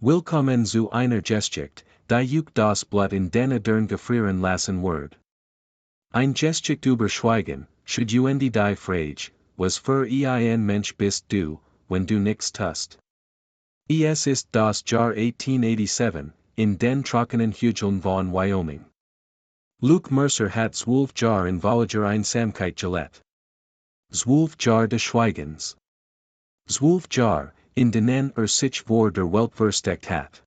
Willkommen zu einer Geschichte, die euch das Blut in den Adern gefrieren lassen wird. Ein Geschichte über Schweigen, should you die Frage, was für ein Mensch bist du, wenn du nichts tust. Es ist das Jahr 1887, in den trockenen Hügeln von Wyoming. Luke Mercer hat 12 Jahr in Voyager Einsamkeit gelebt. 12 Jahr des Schweigens. 12 Jahr, in denen sich vor der Welt versteckt hat.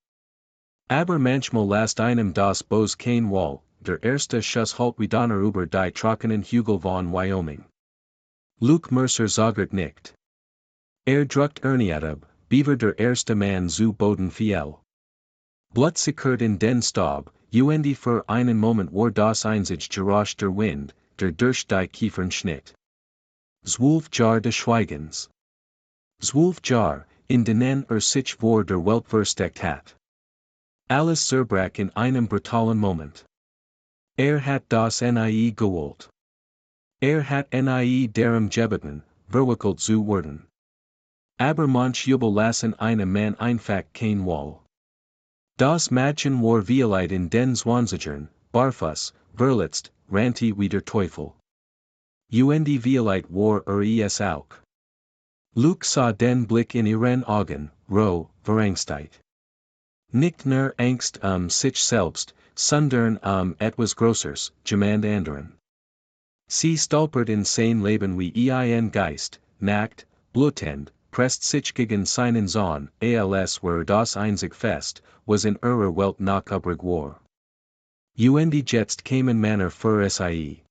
Aber manchmal lasst einem das Bos kein Wall, der erste Schuss halt wie Donner über die trockenen Hügel von Wyoming. Luke Mercer sagt nicht. Druckt ab, beaver der erste Mann zu Boden fiel. Blutsickert in den Staub, für einen Moment war das einzig Geräusch der Wind, der durch die Kiefern schnitt. 12 Jahr des Schweigens. 12 Jahr, in denen sich vor der Welt versteckt hat. Alles zerbrach in einem brutalen Moment. Hat das nie gewollt. Hat nie darum gebeten, verwickelt zu werden. Aber manch Jubel lassen einem Mann einfach kein Wall. Das Mädchen war Violeit in den Zwanzigern, barfuß, verletzt, rannte wie der Teufel. Die Violeit war es auch. Luke sah den Blick in ihren Augen, roh, Verängstigt. Nicht nur Angst sich selbst, sondern etwas Größeres, jemand anderen. Sie stolpert in sein Leben wie ein Geist, nackt, blutend, presst sich gegen seinen Sohn, als war das einzig Fest, was in ihrer Welt noch übrig war. Jetzt kämen Männer für sie.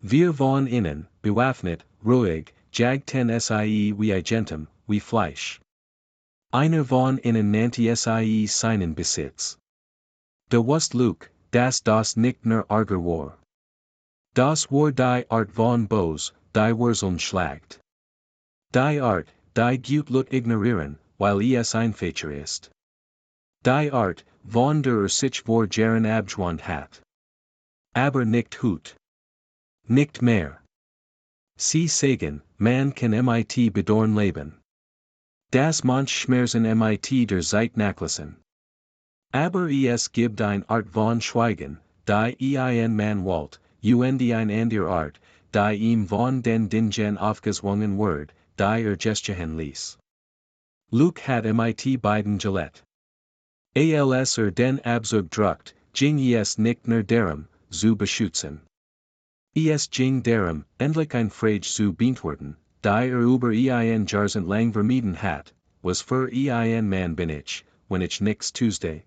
Wir waren innen, bewaffnet, ruhig, jagten sie wie Agentem, wie Fleisch. Einer von innen nannte sie seinen Besitz. Da was Luke, das nicht nur arger war. Das war die Art von Bos, die Wurzeln schlagt. Die Art, die gut ignorieren, weil es einfacher ist. Die Art, von der sich vor Jaren abgewandt hat. Aber nicht hut. Nicht mehr. Sie sagen, man kann mit bedorn leben. Das manch Schmerzen mit der Zeit nachlassen. Aber es gibt ein Art von Schweigen, die ein Mann wollt, ein ander Art, die ihm von den Dingen aufgezwungen wird, die gestehen ließ. Luke hat mit beiden gelebt. Als den Abzug druckt, ging es nicht nur darum, zu beschützen. Es ging darum, endlich ein Frage zu beantworten, die über ein Jahrzehnte lang vermieden hat, was für ein Mann bin ich, wenn ich nichts tuesday.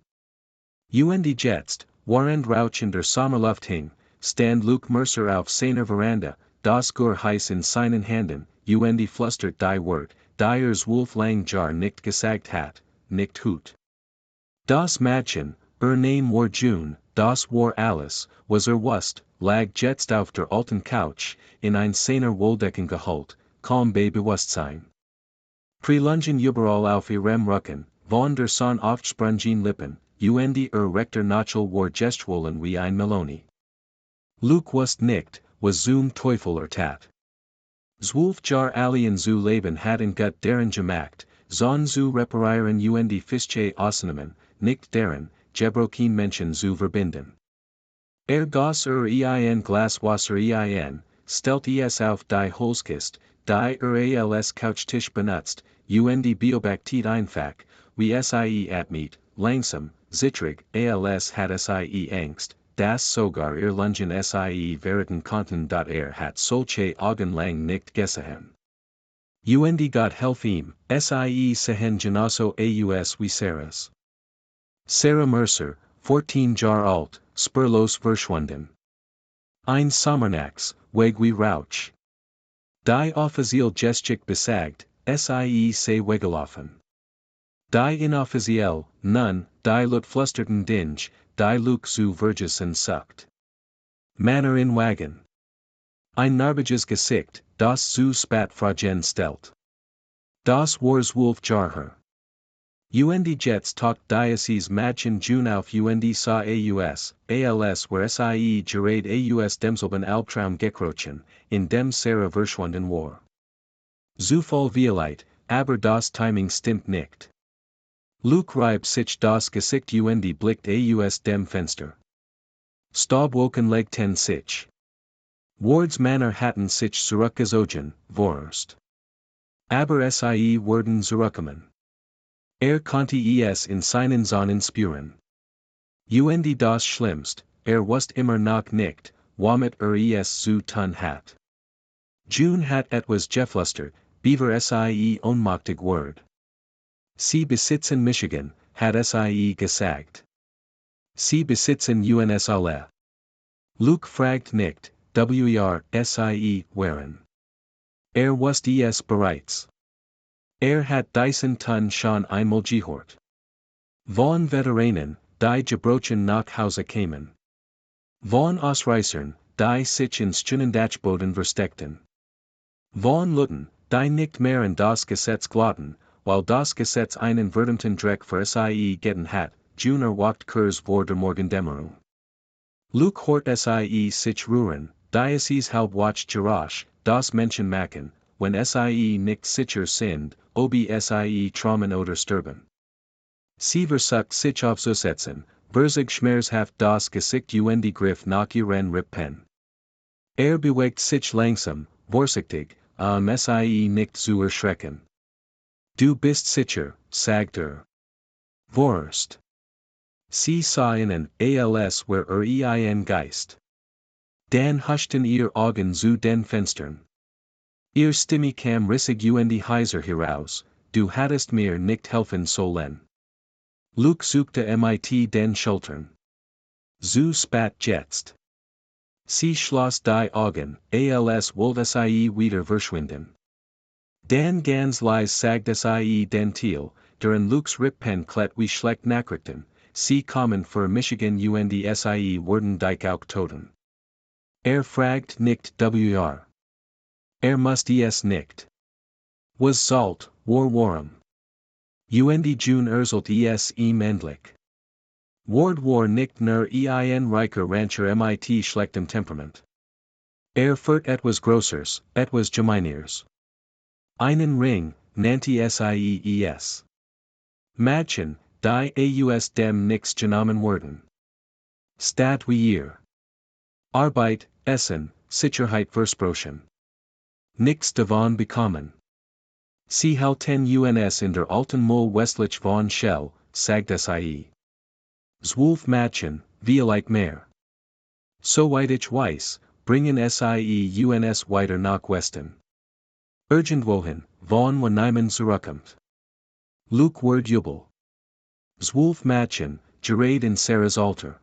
Jetzt, während Rauch in der Sommerluft hing, stand Luke Mercer auf seiner Veranda, das Gur heiß in seinen Händen, flüstert die Wort, die 12 lang Jahr nicht gesagt hat, nicht hut. Das Mädchen, Name war June, das war alles, was wusst, lag jetzt auf der alten Couch, in ein seiner Wohldecken geholt, kaum bei Bewusstsein. Prelungen überall auf ihrem Rücken, von der Sonne aufsprungen Lippen, rechter Nachel war gestohlen wie ein Meloni. Luke wusst nicht, was zum Teufel tat. 12 Jahr alien zu leben hatten gut deren gemacht, zon zu reparieren Fische ausnehmen, nicht deren, gebrochen Menschen zu verbinden. Goss ein Glaswasser stellt es auf die Holzkist, die als Couchtisch benutzt, beobachtet einfach, wie sie atmet, langsam, zittrig, als hat sie Angst, das sogar Lungen sie verraten konnten. Hat solche Augen lang nicht gesehen. Gott helf ihm, sie sehen genosso aus wie Sarahs. Sarah Mercer, 14 Jahr alt, spurlos verschwunden. Ein Sommernachts, weg wie Rauch. Die offiziell Geschichte besagt, sie weggelaufen. Die inoffiziell, nun, die flüsterten Dinge, die Luke zu Vergessen sucht. Männer in Wagen. Ein narbiges Gesicht, das zu spat fragen stellt. Das war 12 Jahre. Jetzt talkt Diocese Mädchen June auf sa als where sie gerade demselben Albtraum gekrochen, in dem Sarah verschwunden war. Zu voll Violeit, aber das Timing stimmt nicht. Luke Reib sich das Gesicht und blickt aus dem Fenster. Staub woken leg 10 sich. Wards Manner hatten sich zurückgezogen, Wurst. Aber sie wurden zurückkommen. Konnte es in seinen Sonnen spüren. Und das Schlimmst, wusste immer noch nicht, womit es zu tun hat. June hat etwas geflüstert, beaver sie ohnmachtig word. Sie besitzen Michigan, hat sie gesagt. Sie besitzen uns alle. Luke fragt nicht, sie waren. Wusste es bereits. Hat diesen Ton schon einmal gehört. Von Veteranen, die gebrochen nach Hause kamen. Von Ausreißern, die sich in Stundendachboden versteckten. Von Leuten, die nicht mehr an das Gesetz glaubten, weil das Gesetz einen verdammten Dreck für sie getan hat, Junior wacht kurz vor der Morgendämmerung. Luke hort sie sich rühren, die es halb wacht gerasch, das Menschen machen, wenn sie nicht sicher sind, ob sie traumen oder sterben. Sie versucht sich aufzusetzen, verzig schmerzhaft das Gesicht und Griff nach ihren Rippen. Bewegt sich langsam, vorsichtig, sie nicht zu erschrecken. Du bist sicher, sagt Wurst. Sie sah ihnen, als wär ein Geist. Dann huschten ihr Augen zu den Fenstern. Ihr Stimme kam rissig und heiser heraus, du hattest mir nicht helfen sollen. Luke suchte mit den Schultern. Zu spat jetzt. Sie schloss die Augen, als wollte sie wieder verschwinden. Dan ganz leise sagte sie den Teil, deren Lukes Rippen klet wie schlecht Nachrichten, sie kommen für Michigan und sie wurden dich auch toten. Fragt nicht wr. Musste es nicht. Was sollt, warm. Und June erzählt es ihm endlich. War nicht nur ein reicher Rancher mit schlechtem Temperament. Führt etwas Größeres, etwas Gemeineres. Einen Ring, nannte es. Mädchen, die aus dem Nichts genommen wurden. Statt wie ihr. Arbeit, Essen, Sicherheit versprochen. Nichts davon bekommen. Sie halten uns in der alten Mol westlich von Shell, sagte sie. 12 Mädchen, vielleicht mehr. Soweit ich weiß, bringen sie uns weiter nach Westen. Irgendwohin, von wo niemand zurückkommt. Luke word jubel. 12 Mädchen, gerät in Sarahs Alter.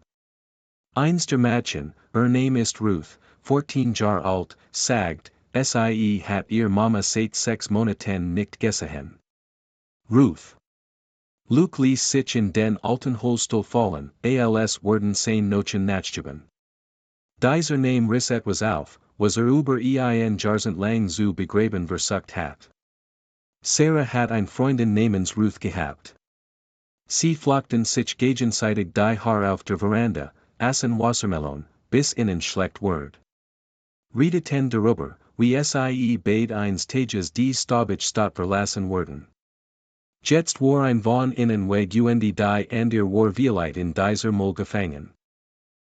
Eins der Mädchen, Name ist Ruth, 14 Jahre alt, sagt, sie hat ihr Mama seit 6 Monaten nicht gesehen. Ruth. Luke ließ sich in den alten Holstuhl fallen, als wurden seine Nochen nachgeben. Dieser Name riss etwas auf, was über ein Jahrzehnte lang zu begraben versucht hat. Sarah hat ein Freundin namens Ruth gehabt. Sie flockten sich gegenseitig die Haare auf der Veranda, aßen Wassermelon, bis ihnen schlecht word. Redeten darüber, wie sie beid eines Tages die Staubig Stadt verlassen wurden. Jetzt war ein von ihnen weg und die and ihr war vielleicht in dieser Mol gefangen.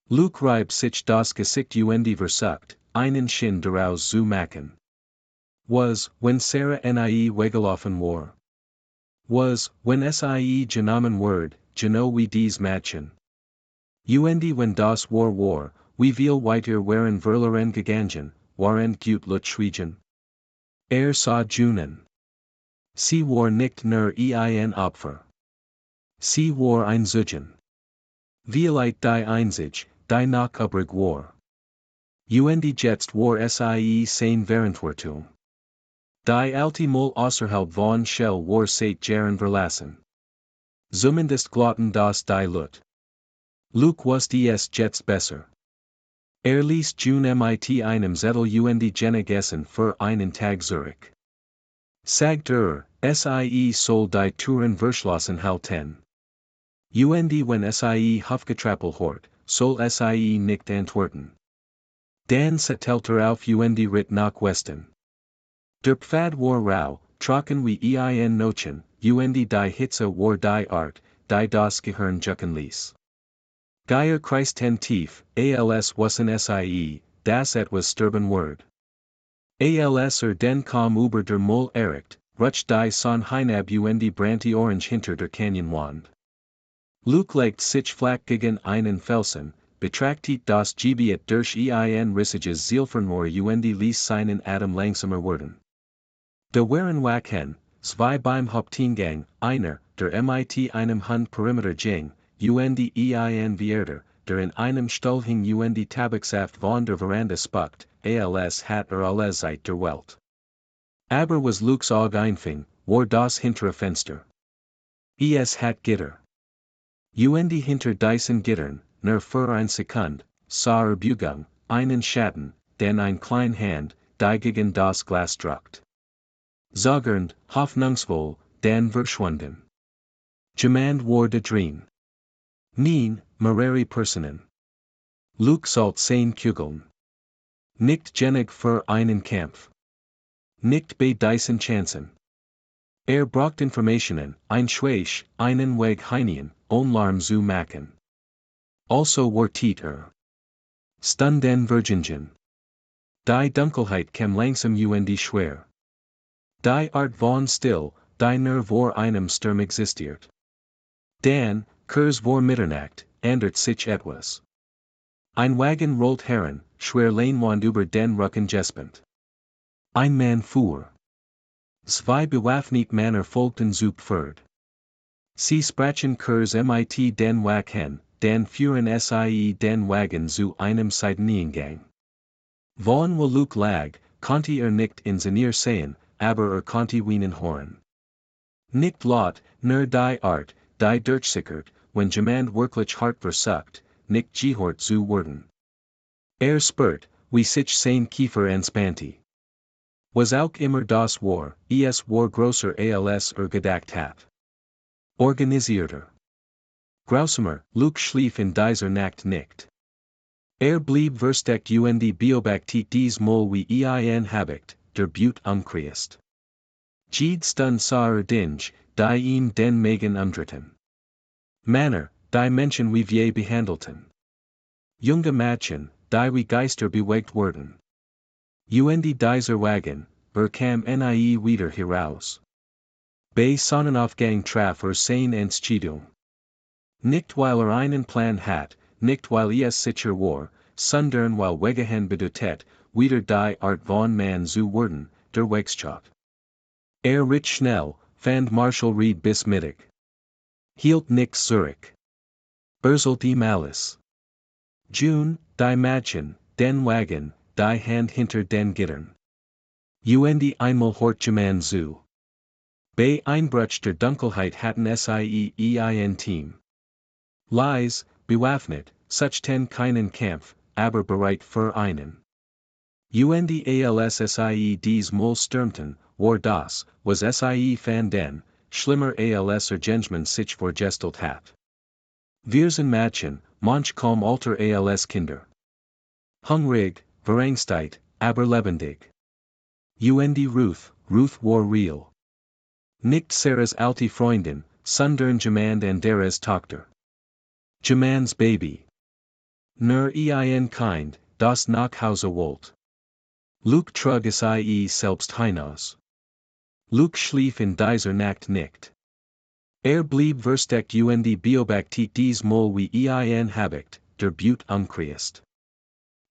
Luke reibt sich das Gesicht und versucht, einen Schinn daraus zu machen. Was, wenn Sarah weggelaufen war? Was, wenn sie genommen word, genau wie dies Mädchen? Und wenn das war, wie viel weiter waren verloren gegangen, waren gut schwiegen? Sah Junen. Sie war nicht nur ein Opfer. Sie war ein Zeugen. Vielleicht die einzig, die noch übrig war. Und jetzt war sie sein Verantwortung. Die alte Mol außerhalb von Shell war seit Jahren verlassen. Zumindest glaubten das die Leute. Luke wusste es jetzt besser. Ließ June mit einem Zettel und gegessen für einen Tag zurück. Sagt sie soll die Türen verschlossen halten. Und wenn sie Hofgetrappel hort, soll sie nicht antworten. Dann stellt auf und ritt nach Westen. Der Pfad war rau, trocken wie ein Nochen, und die Hitze war die Art, die das Gehirn jucken ließ. Geier Christen tief, als wassen sie, das etwas stirben word. Als den kam über der Mol erect, rutscht die son hinab und brandy orange hinter der Canyonwand. Luke legt sich flach gegen einen Felsen, betrachtet das Gebiet durch ein rissiges Zielfernrohr und ließ seinen Atem langsamer werden. Da waren Wachen, zwei beim Haupteingang, einer, der mit einem Hund Perimeter ging, und ein Vierter, der in einem Stuhl hing und Tabaksaft von der Veranda spuckt, als hat alles Zeit der Welt. Aber was Lukes Auge einfing, war das hintere Fenster. Es hat Gitter. Und hinter diesen Gittern, nur für ein Sekund, sah Beugung, einen Schatten, den ein klein Hand, die gegen das Glas drückt. Zögernd, hoffnungsvoll, dann verschwunden. Jemand war da drin. Nein, mehrere Personen. Luke sollte 10 Kugeln. Nicht genug für einen Kampf. Nicht bei diesen Chancen. Braucht Informationen, ein Schwäch, einen Weg hinein, Larm zu machen. Also war Stunden Virgingen. Die Dunkelheit kam langsam und schwer. Die Art von still, die nur vor einem Sturm existiert. Dan, kurz vor Mitternacht, ändert sich etwas. Ein Wagen rollt heran, schwer Leinwand über den Rücken gespent. Ein Mann fuhr. Zwei bewaffnet Männer folgten zu Pferd. Sie sprachen kurz mit den Wachen, dann fuhren sie den Wagen zu einem Seiteneingang. Von wo Luke lag, konnte nicht in seiner sehen, aber konnte weinen hören. Nicht laut, nur die Art, die durchsickert, wenn jemand wirklich hart versucht, nicht gehört zu werden. Spürt, wie sich sein Kiefer entspannte. Was auch immer das war, es war größer als gedacht hat. Organisierter. Grausamer, Luke schlief in dieser Nacht nicht. Blieb versteckt und beobachtet dies Mal wie ein Habicht, der Blut umkreist. Jede Stund sah Dinge, die ihn den Magen umdrehten. Männer, die Menschen wie wir behandelten. Junge Mädchen, die wie Geister bewegt wurden. Und dieser Wagen, kam nie wieder heraus. Bei Sonnenaufgang traf sein Entscheidung. Nicht weil einen Plan hat, nicht weil es sicher war, sondern weil Wegehen bedeutet, wieder die Art von Mann zu werden, der Wegschott. Ritt schnell, fand Marshall Reed bis Mittag. Hielt nichts zurück. Urteilte Malice. June, die Mädchen, den Wagen, die Hand hinter den Gittern. Und einmal hort jemand zu. Bei Einbruch der Dunkelheit hatten sie ein Team. Leise, bewaffnet, suchten keinen Kampf, aber bereit für einen. Und als sie dies Mal stürmten, war das, was sie fanden, schlimmer als Gentleman sich vorgestellt hat. Wir sind Mädchen, manch kaum alter als Kinder. Hungrig, verängstigt, aber lebendig. Und Ruth war real. Nicht Sarahs alte Freundin, sondern jemand anderes Tochter. Jeman's Baby. Nur ein Kind, das nach Hause wollt. Luke trug sie selbst hinaus. Luke schlief in dieser Nacht nicht. Blieb versteckt und beobachtet dies Mal wie ein Habicht, der Blut umkreist.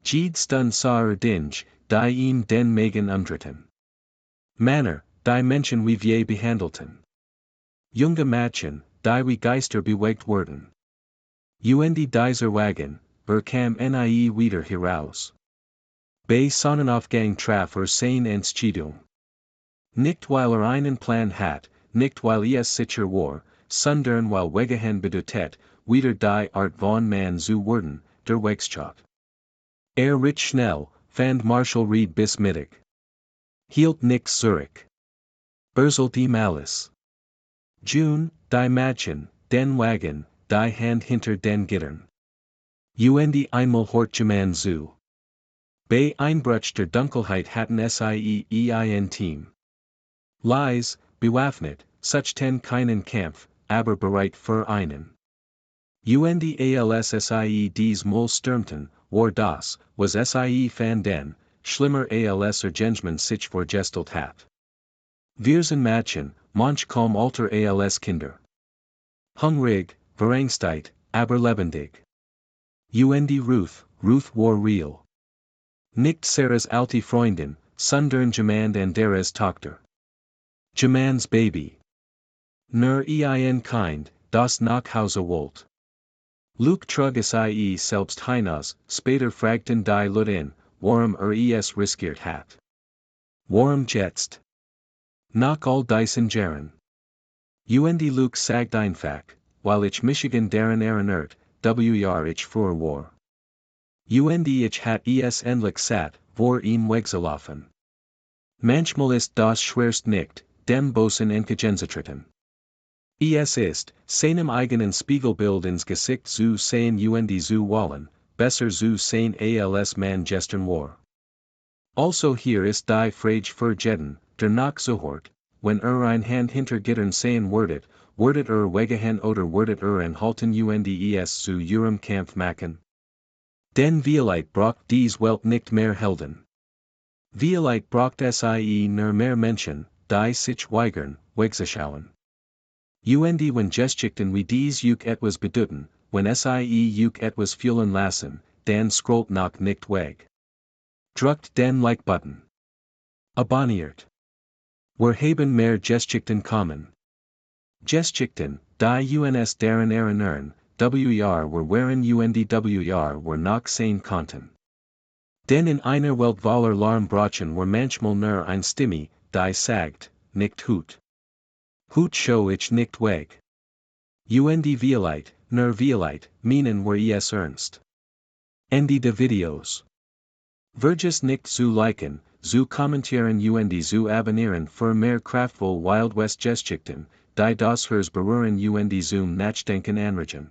Jede Stund sah Dinge, die ihn den Magen umdrehten. Männer, die Menschen wie wir behandelten. Junge Mädchen, die wie Geister bewegt wurden. Und dieser Wagen, kam nie wieder heraus. Bei Sonnenaufgang traf sein Entscheidung. Nicht weil einen Plan hat, nicht weil es sicher war, sondern weil Wegehen bedeutet, wieder die Art von Mann zu werden, der Wegschott. Ritt schnell, fand Marshall Reed bis Mittag. Hielt nichts zurück. Urteilte Malice. June, die Mädchen, den Wagen, die Hand hinter den Gittern. Und einmal hort jemand zu. Bei Einbruch der Dunkelheit hatten sie ein Team. Leise, bewaffnet, such ten keinen Kampf, aber bereit für einen. Und als dies Mol stürmten, war das, was sie van den, schlimmer als Ergensman sich vorgestellt hat. Wir sind Mädchen, manch kaum alter als Kinder. Hungrig, verängstigt, aber lebendig. Und Ruth war real. Nicht Sarahs alte Freundin, sondern Jemand anderes Tochter. Jamand's Baby. Nur ein Kind, das nach Hause wollt. Luke trug sie selbst hinaus, später fragten die Leute, warum es riskiert hat. Warum jetzt? Nach all diesen Jahren. Und Luke sagt einfach, weil ich Michigan daran erinnert, ich früher war. Und ich hat es endlich satt, vor ihm wegzulaufen. Manchmal ist das schwerst nicht, dem Bosen entgegenzutreten. Es ist, seinem eigenen Spiegelbild ins Gesicht zu sehen und zu wollen, besser zu sehen als man gestern war. Also hier ist die Frage für jeden, der nachzuhört, wenn ein Hand hinter Gittern sehen wordet wegehen oder wordet anhalten und es zu ihrem Kampf machen? Denn vielleicht braucht dies Welt nicht mehr Helden. Vielleicht braucht sie nur mehr Menschen, die sich weigern, wegzuschauen. Und wenn Geschichten wie dies etwas bedeuten, wenn sie etwas fühlen lassen, dann scrollt noch nicht weg. Drückt den Like-Button. Abonniert. Wir haben mehr Geschichten kommen. Geschichten, die uns daran erinnern, waren wir noch sehen konnten. Denn in einer Welt voller Larm brauchen wir manchmal nur ein Stimme, die sagt, nicht hut. Hut show ich nicht weg. Und vielleicht, meinen wir es ernst. Ende de Videos. Vergiss nicht zu liken, zu kommentieren und zu abonnieren für mehr kraftvoll Wild-West-Geschichten, die das Herz berühren und zum Nachdenken anregen.